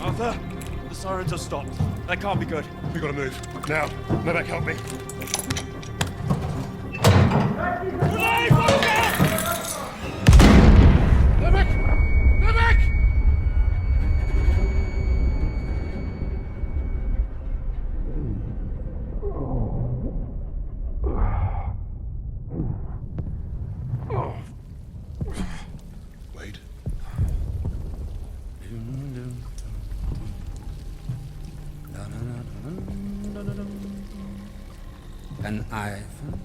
Arthur, the sirens are stopped. That can't be good. We gotta move. Now. Novak, help me. Novak! Novak! Wait. An Ivan.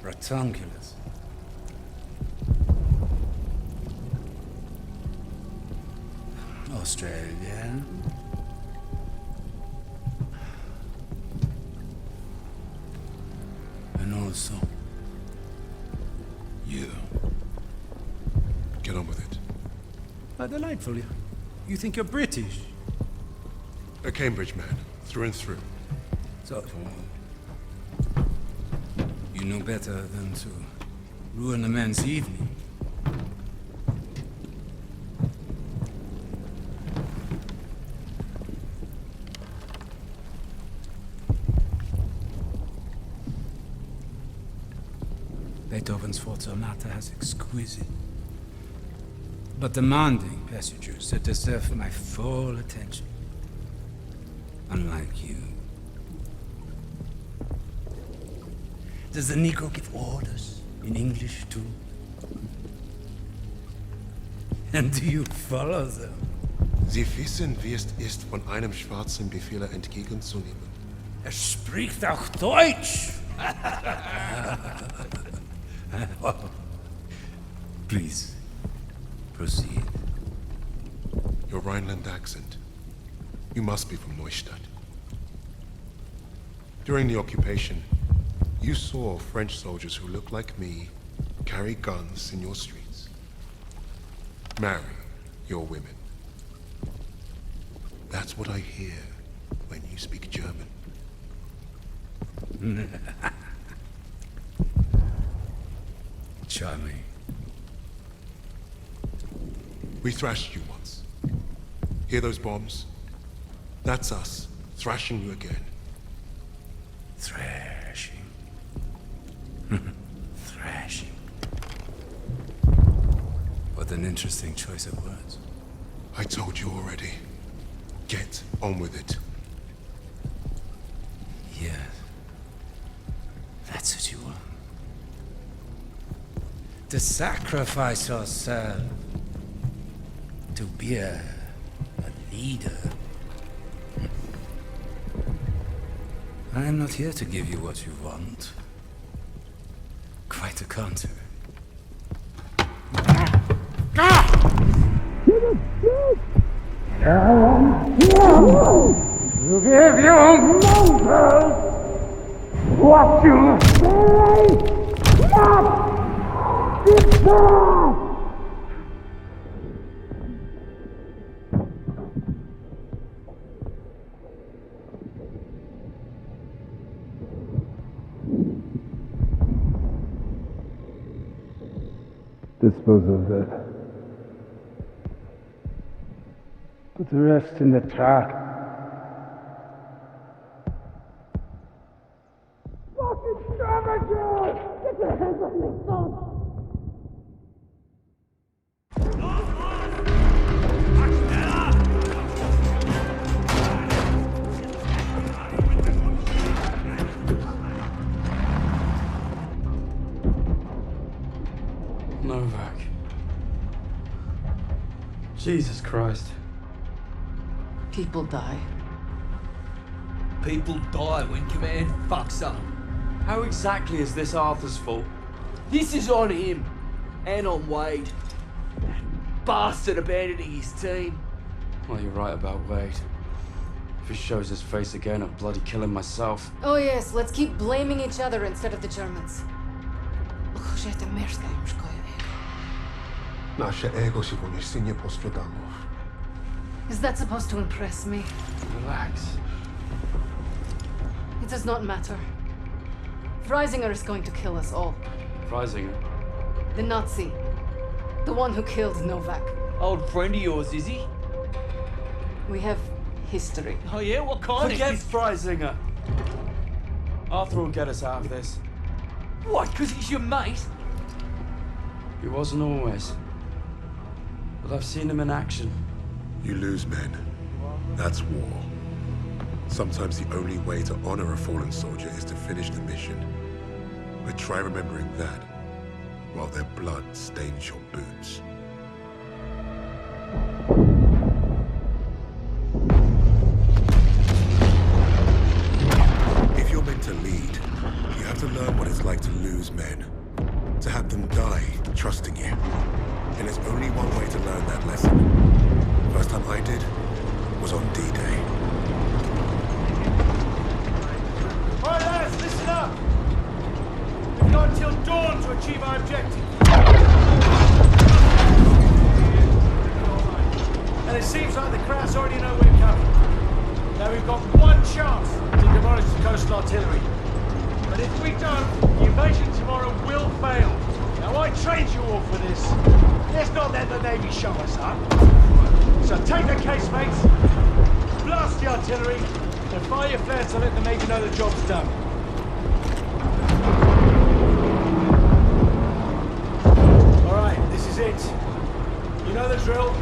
Rectangulus. Australia. And also you. Get on with it. Delightful. You think you're British? A Cambridge man, through and through. So, you know better than to ruin a man's evening. Beethoven's Fourth Sonata has exquisite but demanding passages that deserve my full attention. Unlike you. Does the Negro give orders in English too? And do you follow them? Sie wissen, wie es ist, von einem schwarzen Befehler entgegenzunehmen. Er spricht auch Deutsch! Please, proceed. Your Rhineland accent. You must be from Neustadt. During the occupation, you saw French soldiers who looked like me carry guns in your streets. Marry your women. That's what I hear when you speak German. Charming. We thrashed you once. Hear those bombs? That's us, thrashing you again. Thrashing. Thrashing. What an interesting choice of words. I told you already. Get on with it. Yes. That's what you want. To sacrifice yourself. To be a leader. I am not here to give you what you want. Quite the contrary. To give you monsters what you say not deserve. Dispose of that. Put the rest in the truck. Fucking savages! Get your hands off me, son! Novak. Jesus Christ. People die. People die when command fucks up. How exactly is this Arthur's fault? This is on him. And on Wade. That bastard abandoning his team. Well, you're right about Wade. If he shows his face again, I'll bloody kill him myself. Oh yes, let's keep blaming each other instead of the Germans. Nasze ego się po mieście nie posprzedało. Is that supposed to impress me? Relax. It does not matter. Freisinger is going to kill us all. Freisinger? The Nazi. The one who killed Novak. Old friend of yours, is he? We have history. Oh yeah, what kind Forget of... Freisinger. Arthur will get us out of this. What, because he's your mate? He wasn't always. But I've seen him in action. You lose men. That's war. Sometimes the only way to honor a fallen soldier is to finish the mission. But try remembering that while their blood stains your boots. If you're meant to lead, you have to learn what it's like to lose men. To have them die trusting you. And there's only one way to learn that lesson. First time I did was on D-Day. All right, lads, listen up. We've got until dawn to achieve our objective. And it seems like the Krauts already know we're coming. Now we've got one chance to demolish the coastal artillery. But if we don't, the invasion tomorrow will fail. Now I trained you all for this. Let's not let the Navy show us up. So take the casemates, blast the artillery, and fire your flares to let the Navy know the job's done. All right, this is it. You know the drill.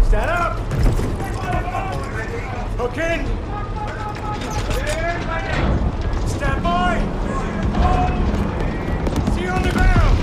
Stand up! Hook in! Stand by! See you on the ground!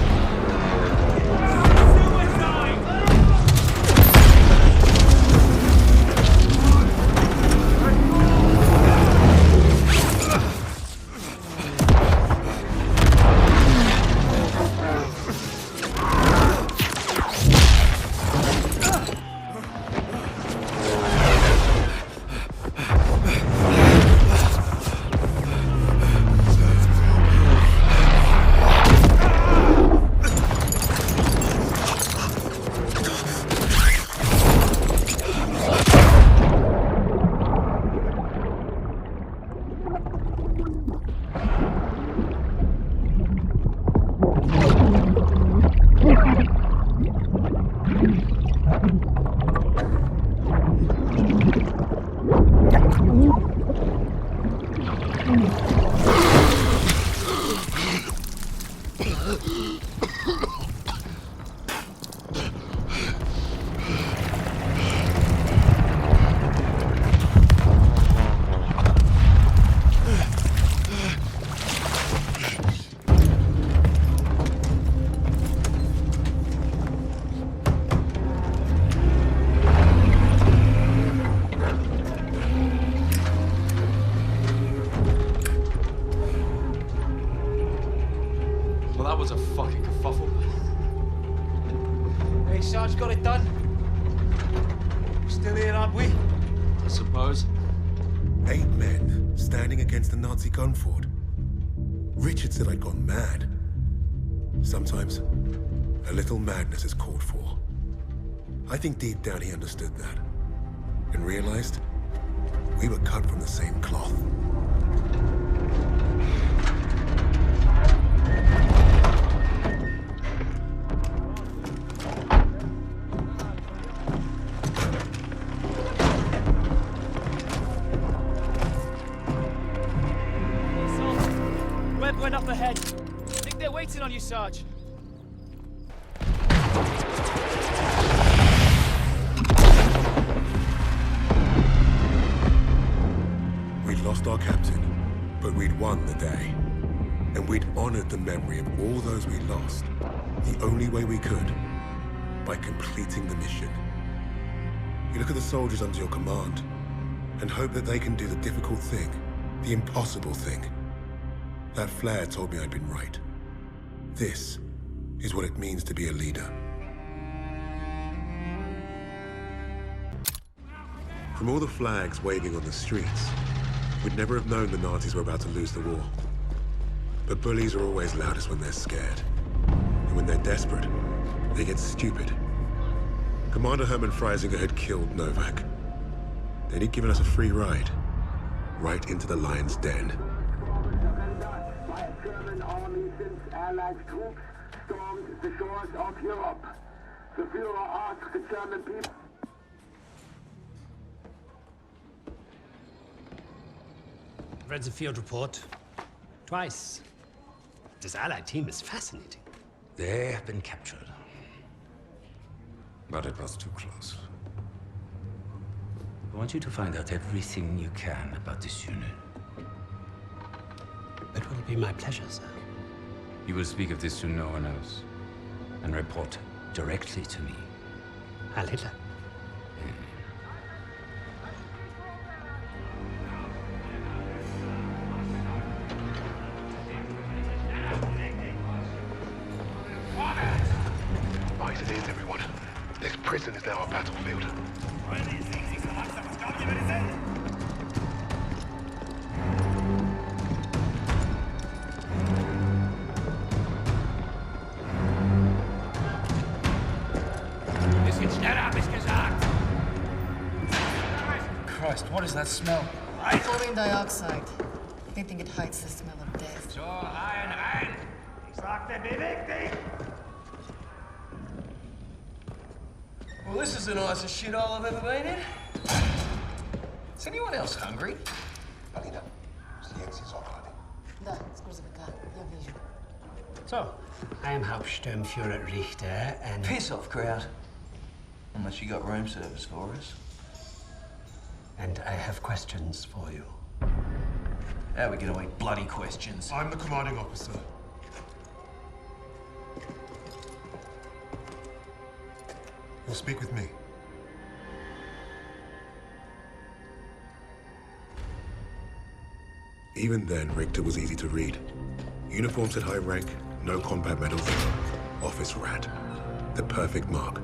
Well, that was a fucking kerfuffle. Hey, Sarge, got it done. Still here, aren't we? I suppose. 8 men standing against a Nazi gun fort. Richard said I'd gone mad. Sometimes, a little madness is called for. I think deep down he understood that. And realized we were cut from the same cloth. Webb went up ahead. Think they're waiting on you, Sarge. We'd lost our captain, but we'd won the day. And we'd honored the memory of all those we lost, the only way we could, by completing the mission. You look at the soldiers under your command, and hope that they can do the difficult thing, the impossible thing. That flare told me I'd been right. This is what it means to be a leader. From all the flags waving on the streets, we'd never have known the Nazis were about to lose the war. But bullies are always loudest when they're scared. And when they're desperate, they get stupid. Commander Hermann Freisinger had killed Novak. Then he'd given us a free ride, right into the lion's den. German army since Allied troops stormed the shores of Europe. The Führer asks the German people. Read the field report twice. This Allied team is fascinating. They have been captured. But it was too close. I want you to find out everything you can about this unit. It will be my pleasure, sir. You will speak of this to no one else. And report directly to me. Heil Hitler. Right, it is, everyone. This prison is now a battlefield. Christ, what is that smell? Chlorine dioxide. They think it hides the smell of death. So, rein! Ich sagte, beweg dich! Well, this is the nicest shithole I've ever been in. Is anyone else hungry? Да, с грузовика. Я вижу. So, I am Hauptsturmführer Richter, and... Piss off, crowd. Unless you got room service for us. And I have questions for you. How are we gonna eat bloody questions? I'm the commanding officer. You'll speak with me. Even then, Richter was easy to read. Uniforms at high rank, no combat medals, office rat. The perfect mark.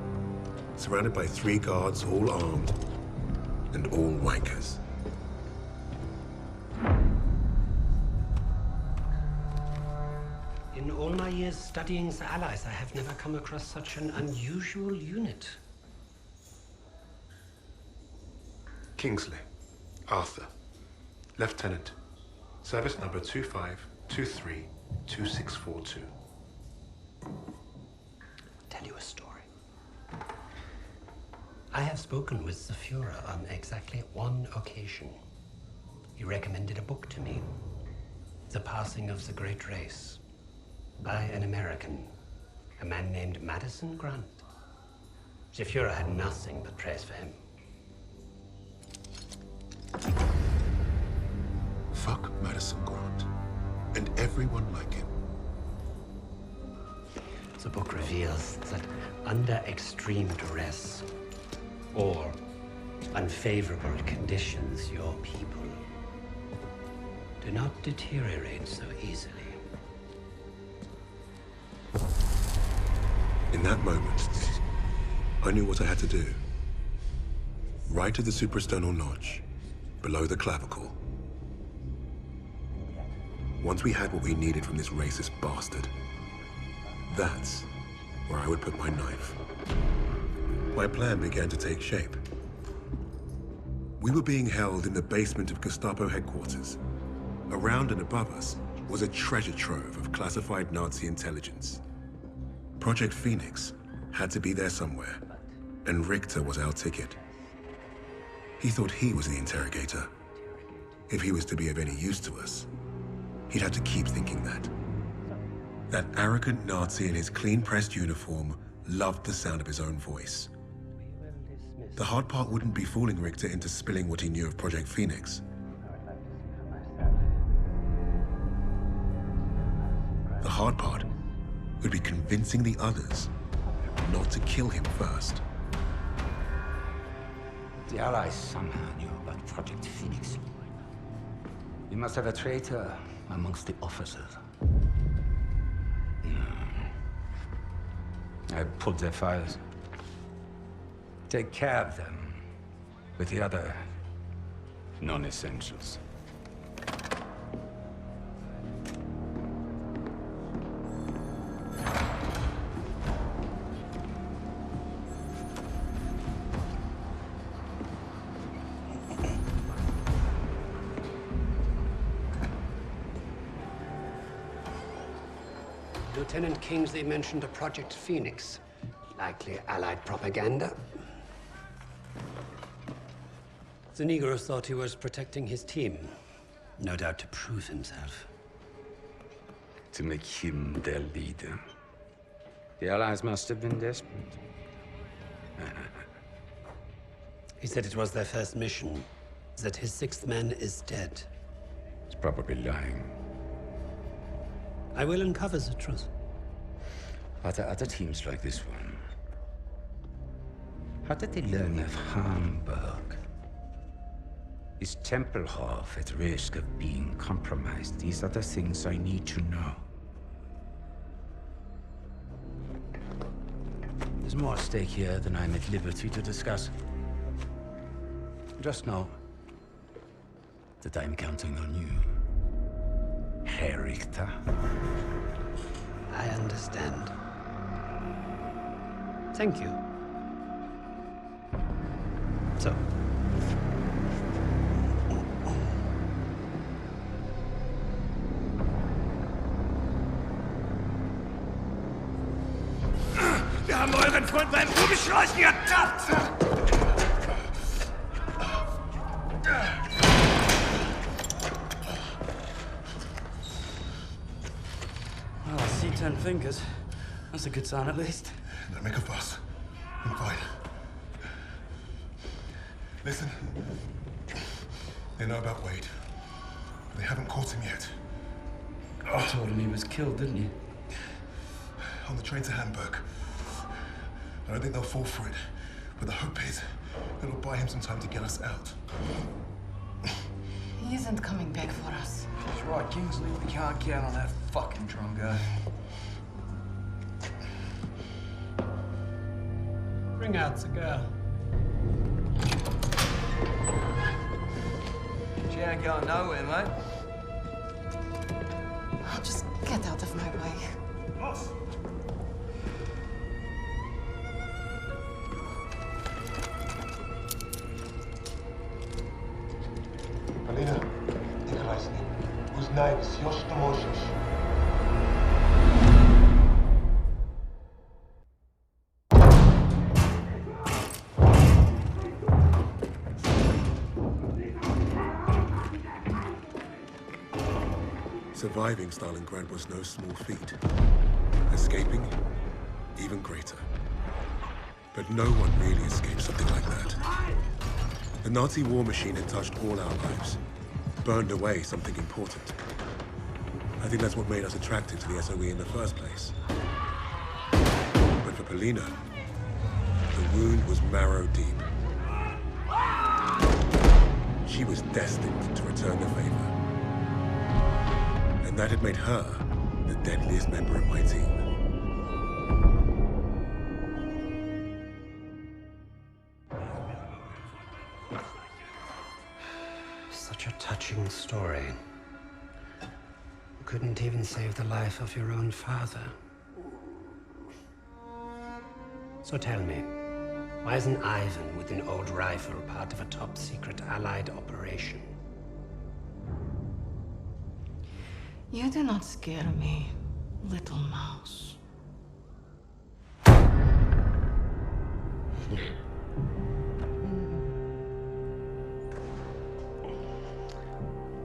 Surrounded by 3 guards, all armed, and all wankers. In all my years studying the Allies, I have never come across such an unusual unit. Kingsley. Arthur. Lieutenant. Service number 25232642. Tell you a story. I have spoken with the Führer on exactly one occasion. He recommended a book to me. The Passing of the Great Race. By an American. A man named Madison Grant. The Führer had nothing but praise for him. Fuck Madison Grant. And everyone like him. The book reveals that under extreme duress or unfavorable conditions, your people do not deteriorate so easily. In that moment, I knew what I had to do. Right at the suprasternal notch, below the clavicle. Once we had what we needed from this racist bastard, that's where I would put my knife. My plan began to take shape. We were being held in the basement of Gestapo headquarters. Around and above us was a treasure trove of classified Nazi intelligence. Project Phoenix had to be there somewhere, and Richter was our ticket. He thought he was the interrogator. If he was to be of any use to us, he'd have to keep thinking that. That arrogant Nazi in his clean-pressed uniform loved the sound of his own voice. The hard part wouldn't be fooling Richter into spilling what he knew of Project Phoenix. The hard part would be convincing the others not to kill him first. The Allies somehow knew about Project Phoenix. You must have a traitor amongst the officers. I pulled their files. Take care of them with the other non-essentials. Lieutenant Kingsley mentioned a Project Phoenix. Likely Allied propaganda. The Negro thought he was protecting his team. No doubt to prove himself. To make him their leader. The Allies must have been desperate. He said it was their first mission, that his sixth man is dead. He's probably lying. I will uncover the truth. Are there other teams like this one? How did they learn of Hamburg? Is Tempelhof at risk of being compromised? These are the things I need to know. There's more at stake here than I'm at liberty to discuss. Just know that I'm counting on you, Herr Richter. I understand. Thank you. So. Wir haben euren Freund beim Rumschleichen ertappt! Well, I see 10 fingers. That's a good sign, at least. Don't make a fuss. I'm fine. Listen. They know about Wade. But they haven't caught him yet. I told him he was killed, didn't you? On the train to Hamburg. I don't think they'll fall for it. But the hope is it'll buy him some time to get us out. He isn't coming back for us. That's right, Kingsley. We can't count on that fucking drongo. Bring out the girl. She ain't going nowhere, mate. Oh, just get out of my way. Los! Alina, Nikolaj's Uznajmy, już to możesz. Surviving Stalingrad was no small feat. Escaping, even greater. But no one really escaped something like that. The Nazi war machine had touched all our lives, burned away something important. I think that's what made us attracted to the SOE in the first place. But for Polina, the wound was marrow deep. She was destined to return the favor. And that had made her the deadliest member of my team. Such a touching story. You couldn't even save the life of your own father. So tell me, why isn't Ivan with an old rifle part of a top-secret Allied operation? You do not scare me, little mouse.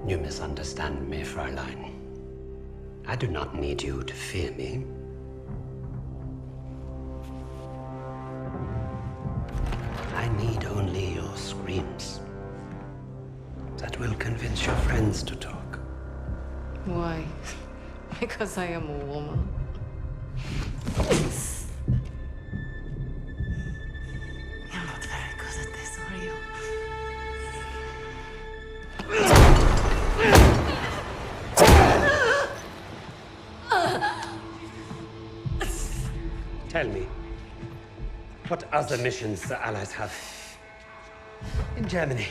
You misunderstand me, Fräulein. I do not need you to fear me. I need only your screams. That will convince your friends to talk. Why? Because I am a woman. You're not very good at this, are you? Tell me, what other missions the Allies have in Germany?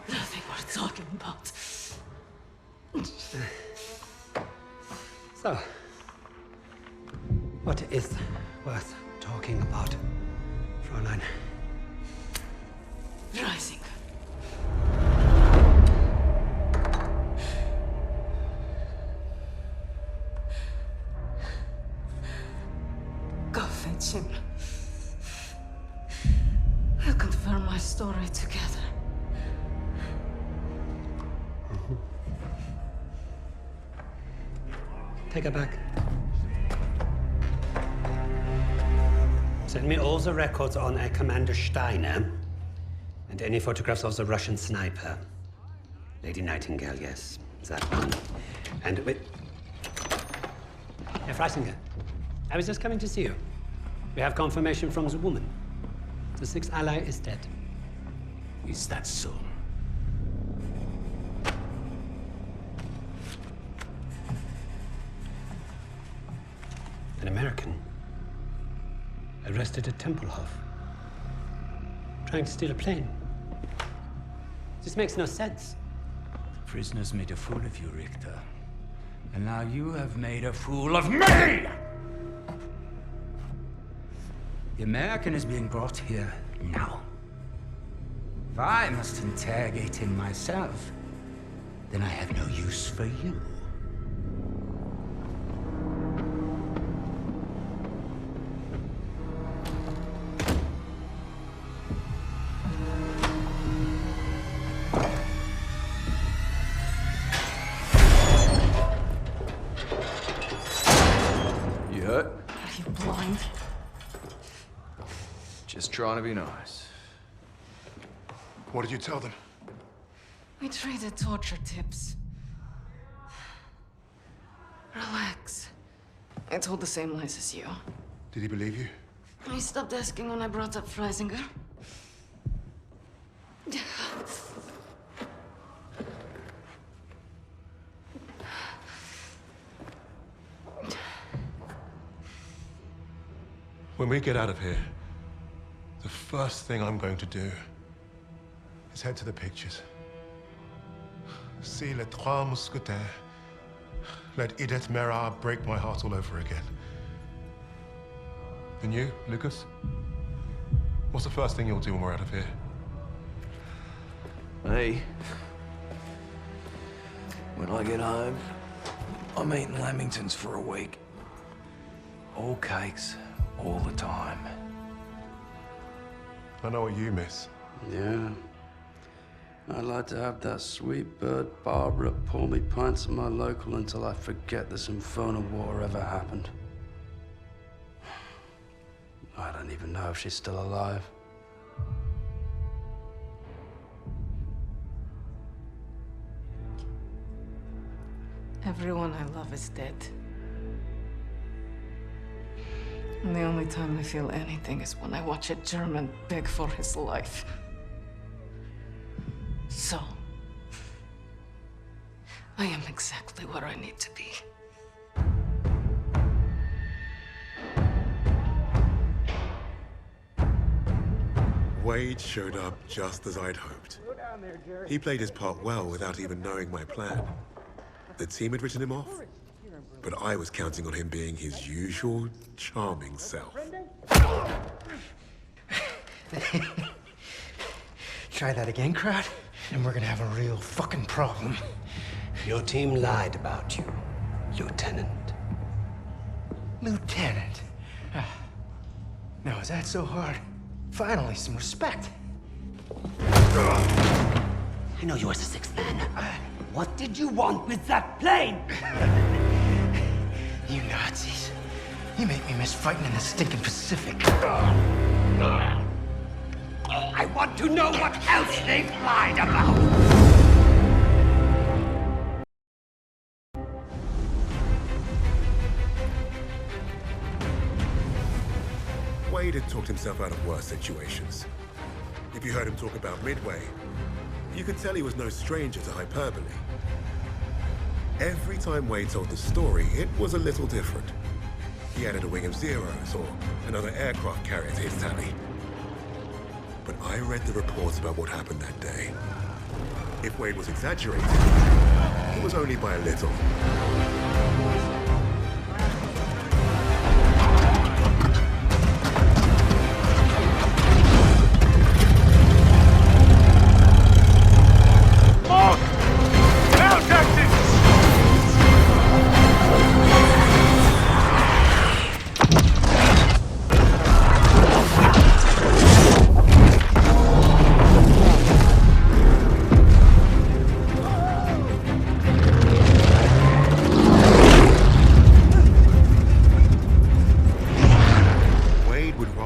Nothing worth talking about. So, what is worth talking about, Fräulein? Rising. Go fetch him. confirm my story together. Take her back. Send me all the records on a Commander Steiner and any photographs of the Russian sniper. Lady Nightingale, yes, that one. And wait. Herr Freisinger, I was just coming to see you. We have confirmation from the woman. The sixth ally is dead. Is that so? An American arrested at Tempelhof, trying to steal a plane. This makes no sense. The prisoners made a fool of you, Richter. And now you have made a fool of me! The American is being brought here now. If I must interrogate him myself, then I have no use for you. You hurt? Are you blind? Just trying to be nice. What did you tell them? We traded torture tips. Relax. I told the same lies as you. Did he believe you? He stopped asking when I brought up Freisinger. When we get out of here, the first thing I'm going to do is head to the pictures. See Les Trois Mousquetaires. Let Edith Merard break my heart all over again. And you, Lucas? What's the first thing you'll do when we're out of here? Hey. When I get home, I'm eating lamingtons for a week. All cakes, all the time. I know what you miss. Yeah. I'd like to have that sweet bird Barbara pour me pints at my local until I forget this infernal war ever happened. I don't even know if she's still alive. Everyone I love is dead. And the only time I feel anything is when I watch a German beg for his life. So, I am exactly where I need to be. Wade showed up just as I'd hoped. He played his part well without even knowing my plan. The team had written him off, but I was counting on him being his usual charming self. Try that again, crowd, and we're gonna have a real fucking problem. Your team lied about you, Lieutenant. Lieutenant? Now, is that so hard? Finally, some respect. I know you are the sixth man. What did you want with that plane? You Nazis. You make me miss fighting in the stinking Pacific. I want to know what else they've lied about. Wade had talked himself out of worse situations. If you heard him talk about Midway, you could tell he was no stranger to hyperbole. Every time Wade told the story, it was a little different. He added a wing of zeros or another aircraft carrier to his tally. But I read the reports about what happened that day. If Wade was exaggerating, it was only by a little.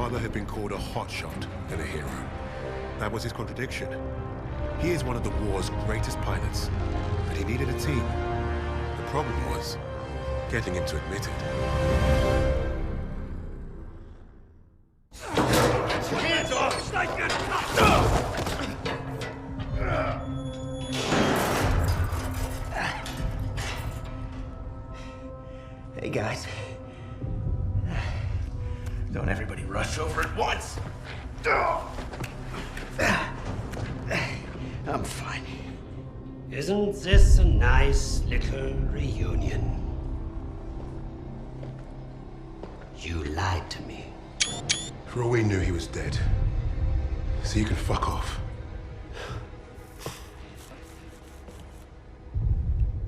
father had been called a hotshot and a hero. That was his contradiction. He is one of the war's greatest pilots, but he needed a team. The problem was getting him to admit it. Hands off! Hey, guys. Don't everybody rush over at once. I'm fine. Isn't this a nice little reunion? You lied to me. For all we knew, he was dead. So you can fuck off.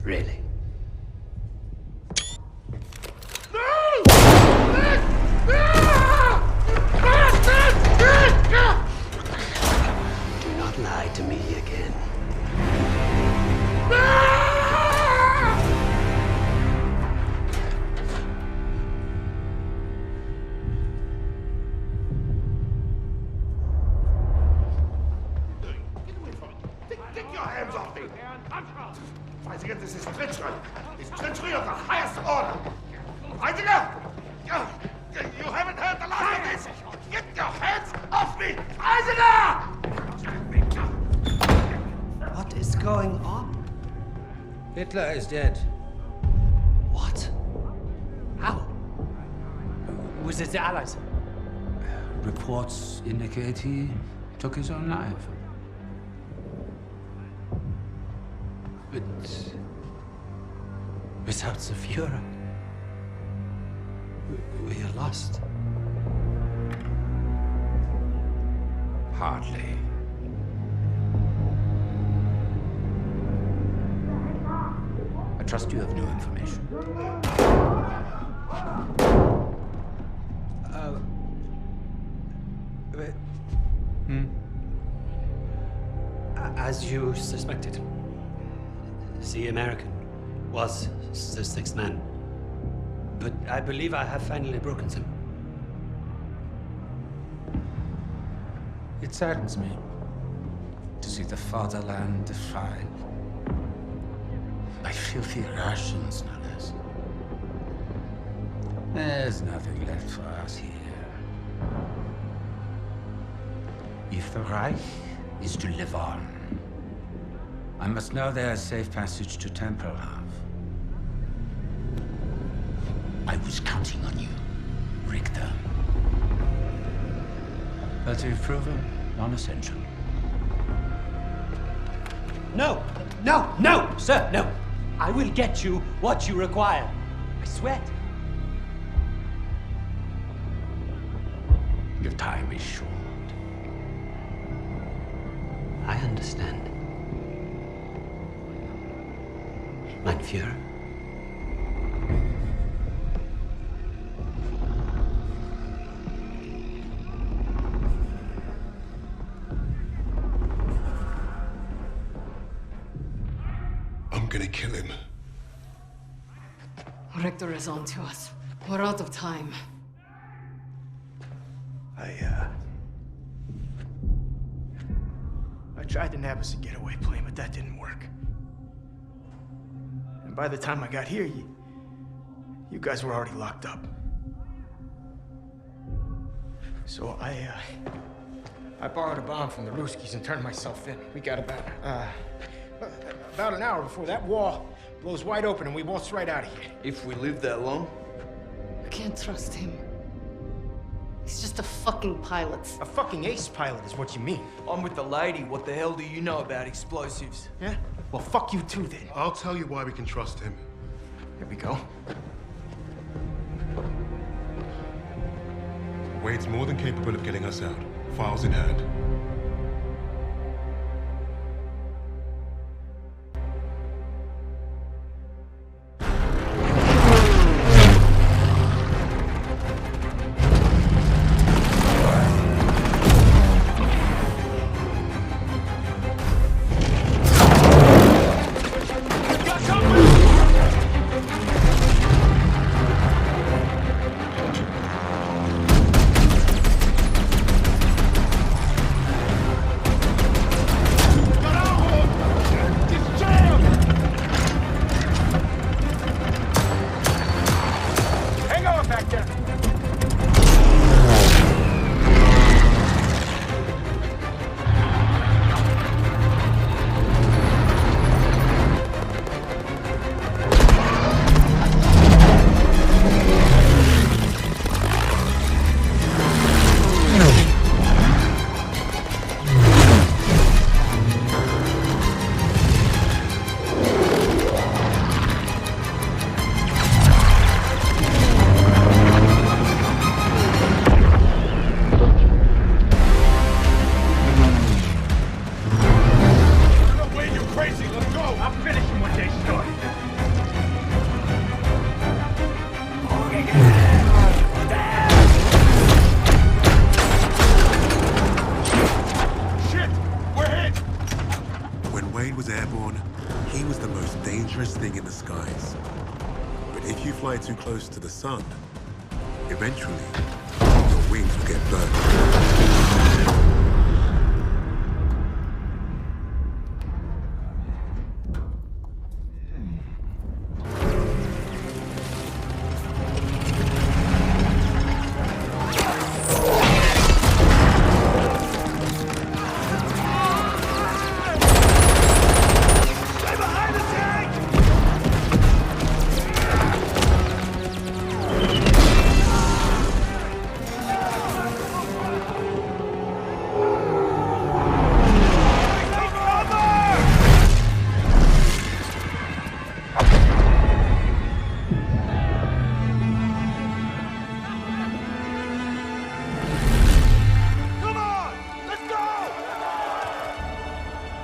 Really? Do not lie to me again. Get your hands off me! Weisiger, this is treachery. It's treachery of the highest order. Weisiger! You haven't heard the last of this! Get your hands off me! Weisiger! What is going on? Hitler is dead. What? How? Was it the Allies? Reports indicate he took his own life. But without the Führer, we are lost. Hardly. I trust you have new information. As you suspected, the American was the sixth man. But I believe I have finally broken them. It saddens me to see the fatherland defiled by filthy Russians, no less. There's nothing left for us here. If the Reich is to live on, I must know there's safe passage to Tempelhof. I was counting on you, Richter. But you've proven non-essential. No, sir, no. I will get you what you require. I swear. Your time is short. I understand. Mein Führer. I'm gonna kill him. Richter is on to us. We're out of time. I tried to nab us a getaway plane, but that didn't work. And by the time I got here, you guys were already locked up. So I borrowed a bomb from the Ruskies and turned myself in. We got about an hour before that wall blows wide open and we waltz right out of here. If we live that long? I can't trust him. He's just a fucking pilot. A fucking ace pilot is what you mean. I'm with the lady. What the hell do you know about explosives? Yeah? Well, fuck you too, then. I'll tell you why we can trust him. Here we go. Wade's more than capable of getting us out. Files in hand. close to the sun, eventually, your wings will get burned.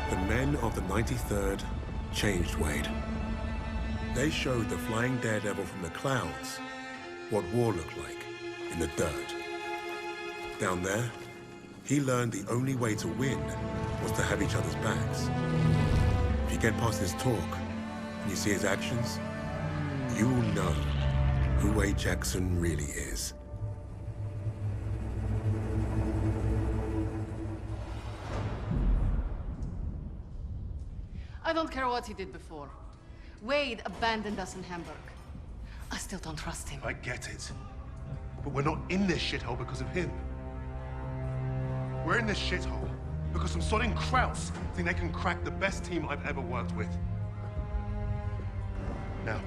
The men of the 93rd changed Wade. They showed the flying daredevil from the clouds what war looked like in the dirt. Down there, he learned the only way to win was to have each other's backs. If you get past his talk and you see his actions, you will know who Wade Jackson really is. I don't care what he did before. Wade abandoned us in Hamburg. I still don't trust him. I get it. But we're not in this shithole because of him. We're in this shithole because some sodding Krauts think they can crack the best team I've ever worked with. Now,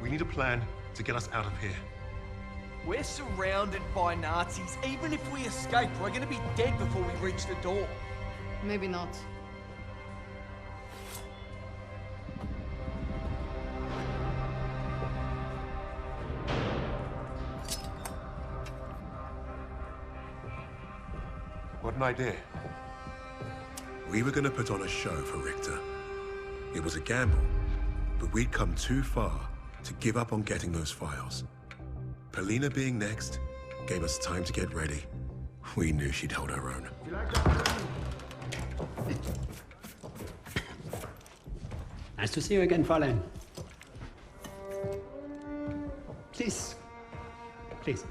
we need a plan to get us out of here. We're surrounded by Nazis. Even if we escape, we're gonna be dead before we reach the door. Maybe not. What an idea. We were gonna put on a show for Richter. It was a gamble, but we'd come too far to give up on getting those files. Polina being next gave us time to get ready. We knew she'd hold her own. Nice to see you again, Fräulein. Please. Please.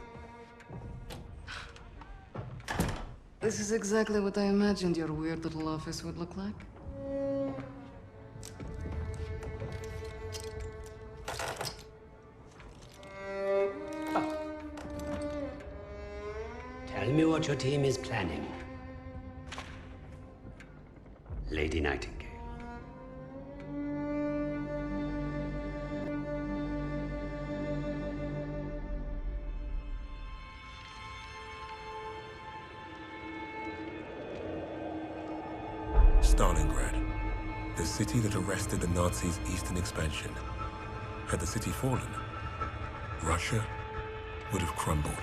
This is exactly what I imagined your weird little office would look like. Tell me what your team is planning. Lady Nightingale. Stalingrad, the city that arrested the Nazis' eastern expansion. Had the city fallen, Russia would have crumbled.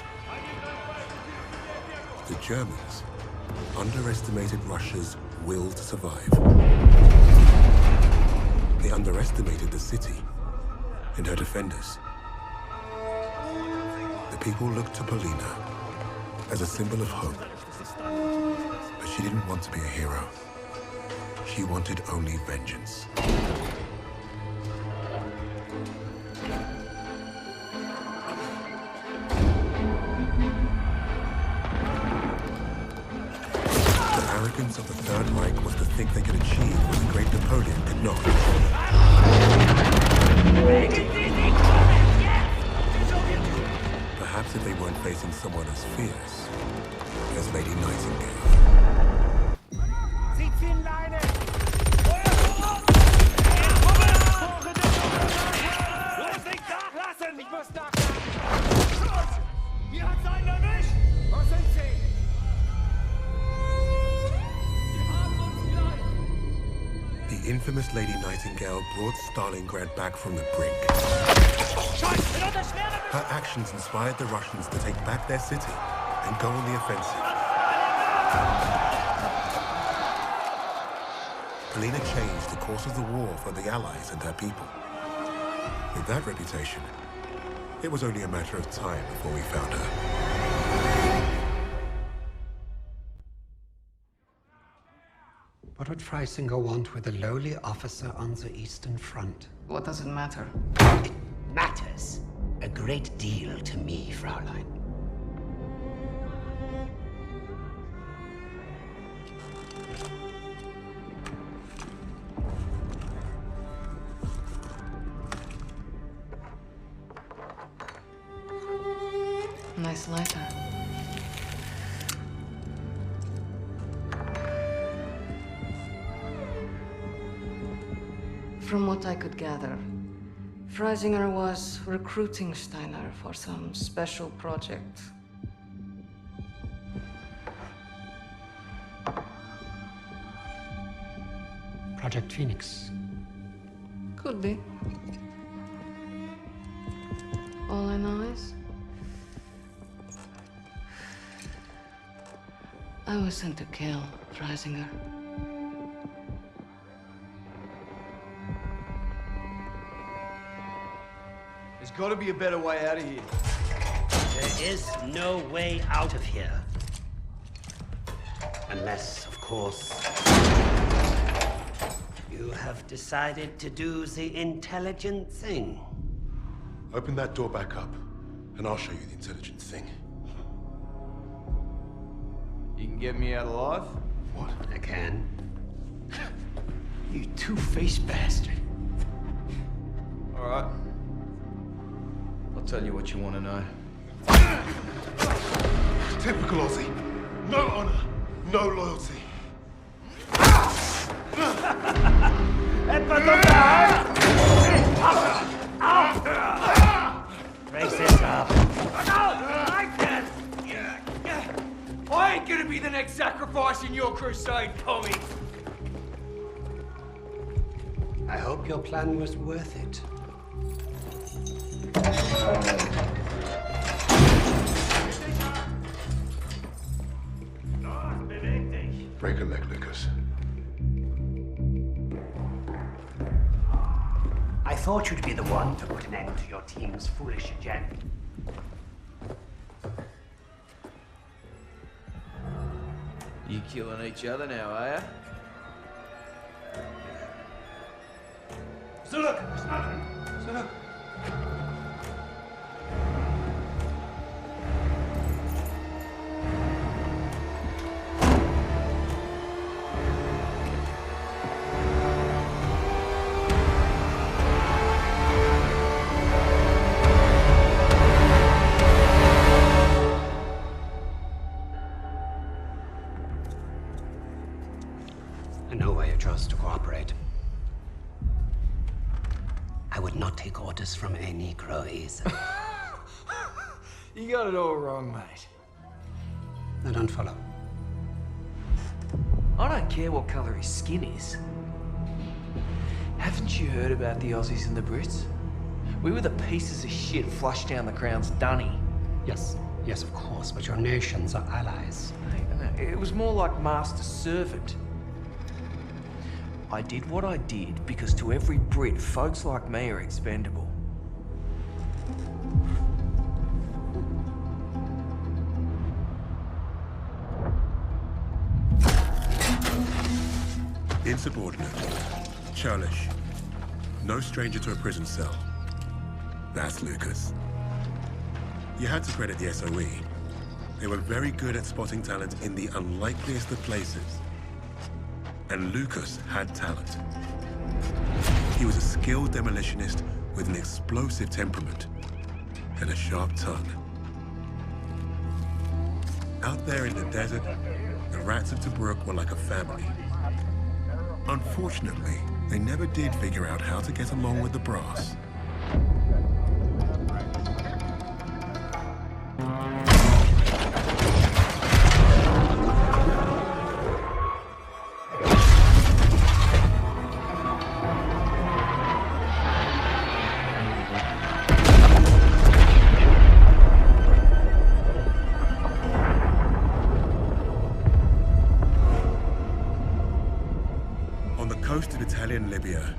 The Germans underestimated Russia's will to survive. They underestimated the city and her defenders. The people looked to Polina as a symbol of hope, but she didn't want to be a hero. She wanted only vengeance. The arrogance of the Third Reich was to think they could achieve what the great Napoleon could not. Perhaps if they weren't facing someone as fierce as Lady Nightingale. The infamous Lady Nightingale brought Stalingrad back from the brink. Her actions inspired the Russians to take back their city and go on the offensive. Polina changed the course of the war for the Allies and their people. With that reputation, it was only a matter of time before we found her. What would Freisinger want with a lowly officer on the Eastern Front? What does it matter? It matters. a great deal to me, Fraulein. Nice lighter. From what I could gather, Freisinger was recruiting Steiner for some special project. Project Phoenix. Could be. All I know is I was sent to kill Freisinger. There's got to be a better way out of here. There is no way out of here. Unless, of course, you have decided to do the intelligent thing. Open that door back up, and I'll show you the intelligent thing. You can get me out alive? What? I can. You two-faced bastard. All right. I'll tell you what you want to know. Typical Aussie. No honor, no loyalty. Brace this up. I ain't gonna be the next sacrifice in your crusade, Tommy. I hope your plan was worth it. Break a leg, Lucas. I thought you'd be the one to put an end to your team's foolish agenda. You killing each other now, are ya? Zurück! Zurück! I know why you chose to cooperate. I would not take orders from a Negro either. You got it all wrong, mate. I don't follow. I don't care what colour his skin is. Haven't you heard about the Aussies and the Brits? We were the pieces of shit flushed down the Crown's dunny. Yes, yes, of course, but your nations are allies. It was more like master-servant. I did what I did because to every Brit, folks like me are expendable. Insubordinate. Churlish. No stranger to a prison cell. That's Lucas. You had to credit the SOE. They were very good at spotting talent in the unlikeliest of places. And Lucas had talent. He was a skilled demolitionist with an explosive temperament and a sharp tongue. Out there in the desert, the rats of Tobruk were like a family. Unfortunately, they never did figure out how to get along with the brass. Coast of Italian Libya,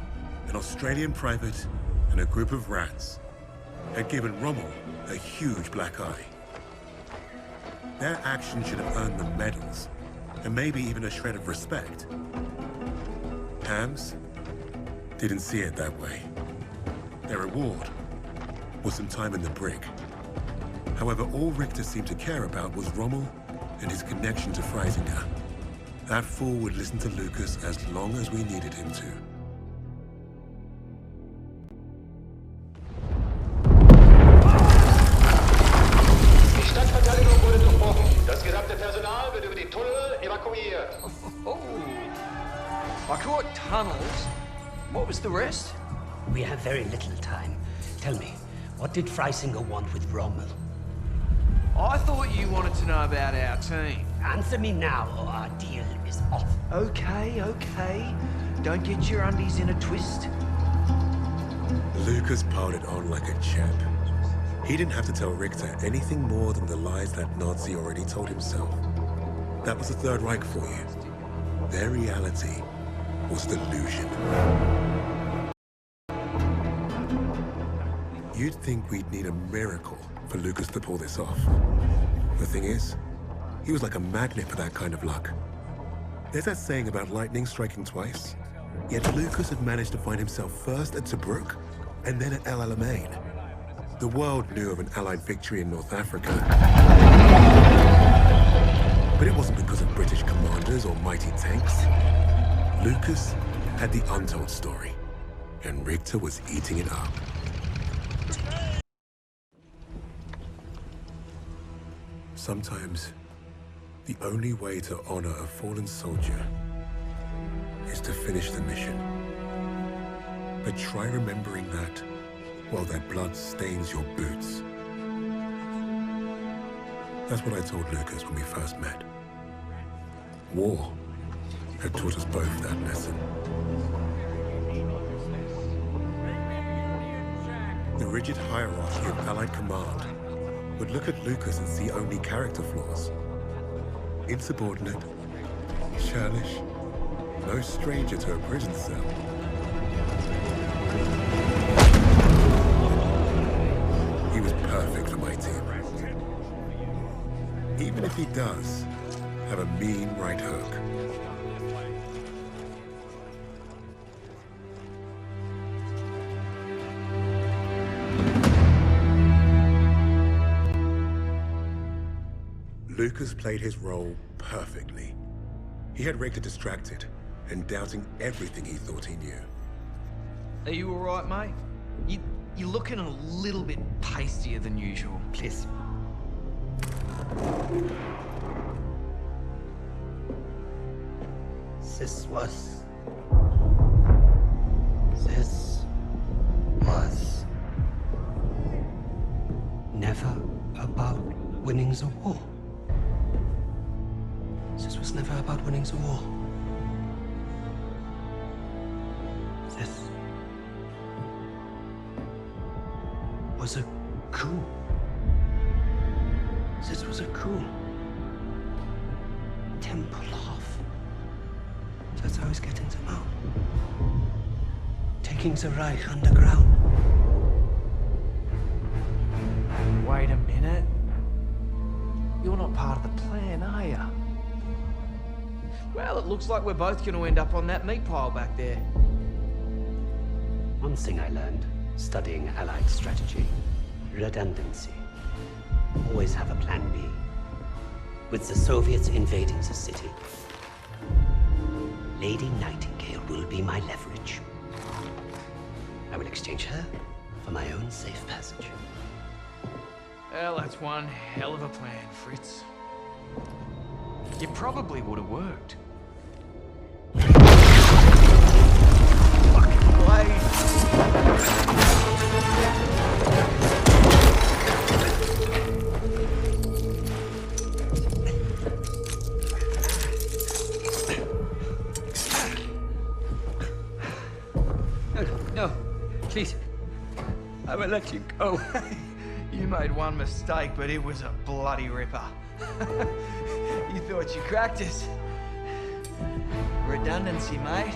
an Australian private and a group of rats had given Rommel a huge black eye. Their action should have earned them medals, and maybe even a shred of respect. Hams didn't see it that way. Their reward was some time in the brig. However, all Richter seemed to care about was Rommel and his connection to Freisinger. That fool would listen to Lucas as long as we needed him to. Die Stadtverteidigung wurde durchbrochen. Das gesamte Personal wird über die Tunnel evakuiert. Oh. I caught tunnels. What was the rest? We have very little time. Tell me, what did Freisinger want with Rommel? I thought you wanted to know about our team. Answer me now, or our deal is off. Okay. Don't get your undies in a twist. Lucas piled it on like a champ. He didn't have to tell Richter anything more than the lies that Nazi already told himself. That was the Third Reich for you. Their reality was delusion. You'd think we'd need a miracle for Lucas to pull this off. The thing is, he was like a magnet for that kind of luck. There's that saying about lightning striking twice. Yet Lucas had managed to find himself first at Tobruk and then at El Alamein. The world knew of an Allied victory in North Africa. But it wasn't because of British commanders or mighty tanks. Lucas had the untold story, and Richter was eating it up. Sometimes, the only way to honor a fallen soldier is to finish the mission. But try remembering that while their blood stains your boots. That's what I told Lucas when we first met. War had taught us both that lesson. The rigid hierarchy of Allied command would look at Lucas and see only character flaws. Insubordinate, churlish, no stranger to a prison cell. He was perfect for my team. Even if he does have a mean right hook. Lucas played his role perfectly. He had Richter distracted and doubting everything he thought he knew. Are you all right, mate? You're looking a little bit pastier than usual. Please. This was never about winning the war. This was never about winning the war. This was a coup. This was a coup. Tempelhof. That's how he's getting them out. Taking the Reich underground. Wait a minute. You're not part of the plan, are you? Well, it looks like we're both going to end up on that meat pile back there. One thing I learned studying Allied strategy: redundancy. Always have a plan B. With the Soviets invading the city, Lady Nightingale will be my leverage. I will exchange her for my own safe passage. Well, that's one hell of a plan, Fritz. It probably would have worked. Fucking blade! No, please. I will let you go. You made one mistake, but it was a bloody ripper. You thought you cracked us. Redundancy, mate.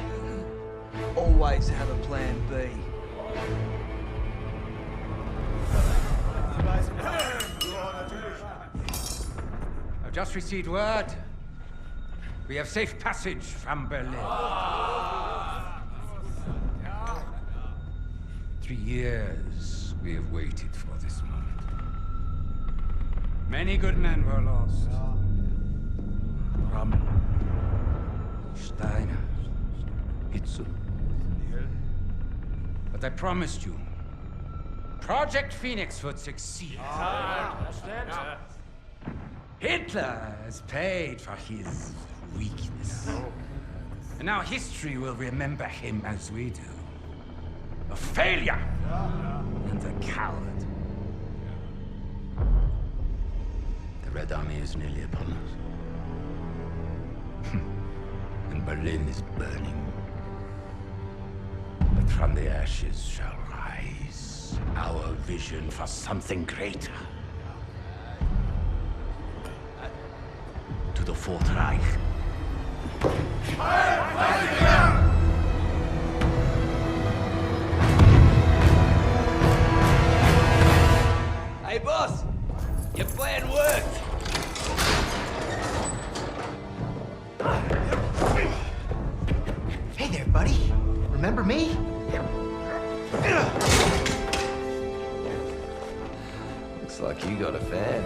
Always have a plan B. I've just received word. We have safe passage from Berlin. 3 years We have waited for this moment. Many good men were lost. Rommel, Steiner, Hitzel. But I promised you, Project Phoenix would succeed. Hitler has paid for his weakness. And now history will remember him as we do. A failure and a coward. The Red Army is nearly upon us. And Berlin is burning. But from the ashes shall rise our vision for something greater. To the Fourth Reich. Hey, boss! Your plan worked! Hey there, buddy. Remember me? Looks like you got a fan.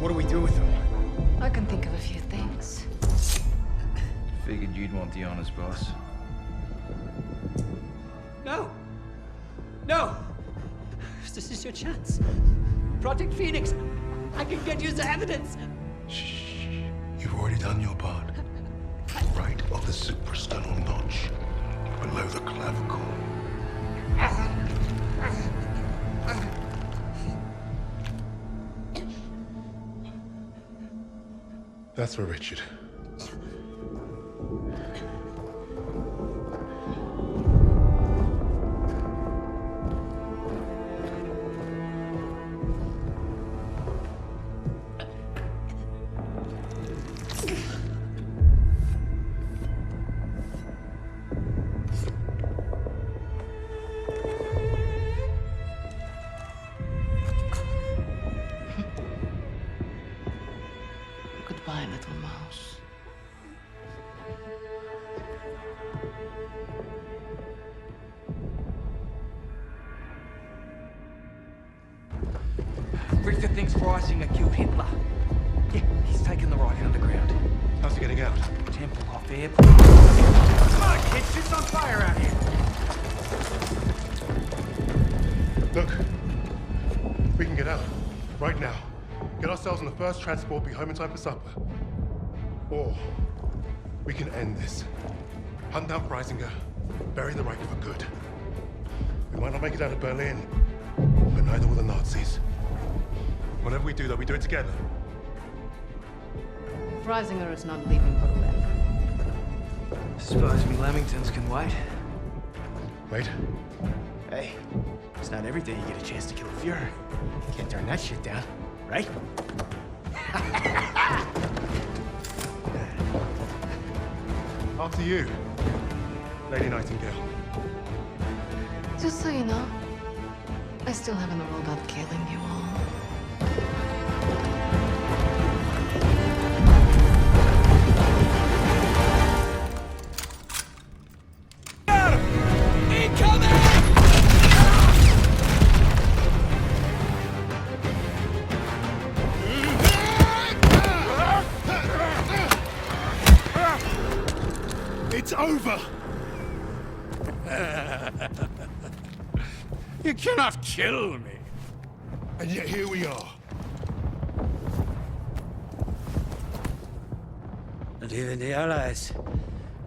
What do we do with him? I can think of a few things. Figured you'd want the honors, boss. No! No! This is your chance. Project Phoenix! I can get you the evidence! Shh. You've already done your part. Right of the suprasternal notch, below the clavicle. That's for Richard. Goodbye, little mouse. Richter thinks Freisinger killed Hitler. Yeah, he's taken the Reich underground. How's he getting out? Temple off airport. Come on, kids, shit's on fire out here. Look, we can get out right now. Get ourselves on the first transport, be home in time for supper. Or we can end this. Hunt down Freisinger, bury the Reich for good. We might not make it out of Berlin, but neither will the Nazis. Whatever we do, though, we do it together. Freisinger is not leaving Berlin. Suppose me Lamingtons can wait. Wait. Hey, it's not every day you get a chance to kill a Fuhrer. Can't turn that shit down, right? After you, Lady Nightingale. Just so you know, I still haven't ruled out killing you all. It's over! You cannot kill me. And yet here we are. And even the Allies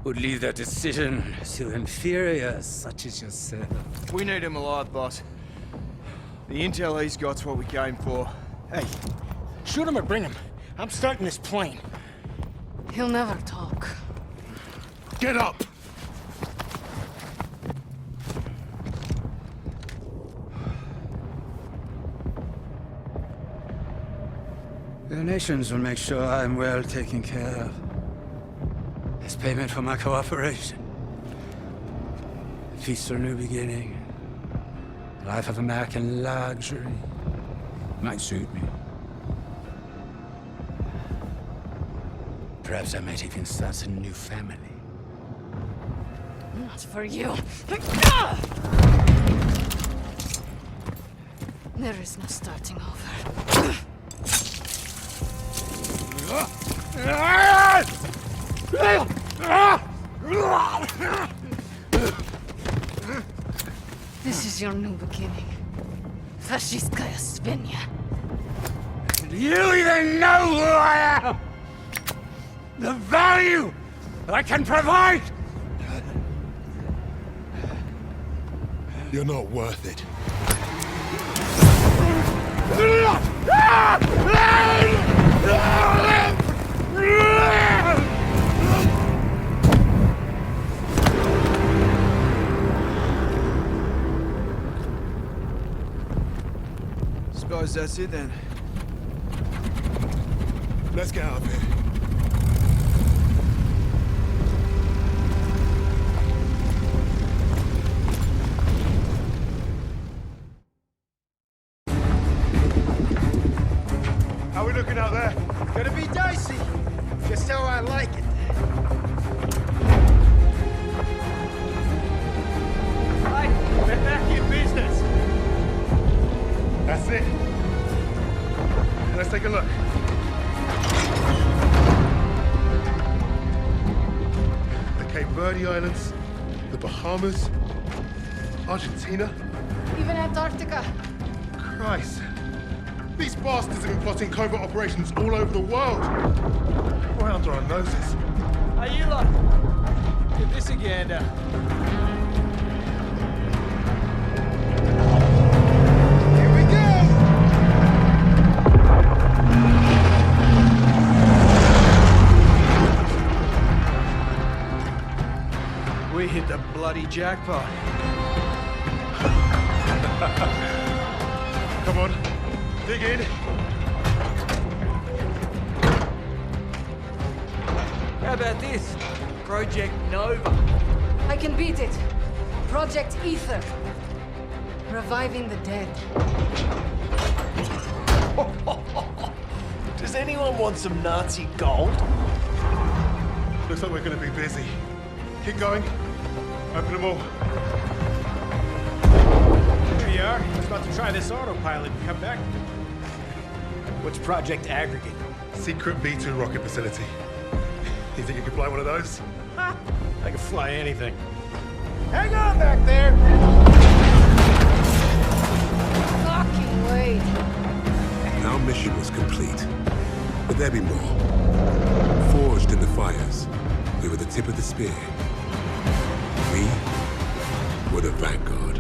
would leave their decision to inferiors such as yourself. We need him alive, boss. The intel he's got's what we came for. Hey, shoot him or bring him. I'm starting this plane. He'll never talk. Get up! The nations will make sure I'm well taken care of. As payment for my cooperation. A peaceful new beginning. A life of American luxury. Might suit me. Perhaps I might even start a new family. Not for you. There is no starting over. This is your new beginning. Fascistkaya Svinya. Do you even know who I am? The value I can provide? You're not worth it. Suppose that's it then. Let's get out of here. How are we looking out there? Gonna be dicey. Just how I like it. Right, we're back in business. That's it. Let's take a look. The Cape Verde Islands, the Bahamas, Argentina. Even Antarctica. Christ. These bastards have been plotting covert operations all over the world. Right under our noses. Hey, you lot. Give this a gander. Here we go! We hit the bloody jackpot. Come on, dig in. How about this? Project Nova. I can beat it. Project Ether. Reviving the dead. Does anyone want some Nazi gold? Looks like we're gonna be busy. Keep going. Open them all. Here you are. I was about to try this autopilot and come back. What's Project Aggregate? Secret V2 rocket facility. You think you could fly one of those? Ha! I can fly anything. Hang on back there! Fucking wait. Our mission was complete. But there'd be more. Forged in the fires, we were the tip of the spear. We were the Vanguard.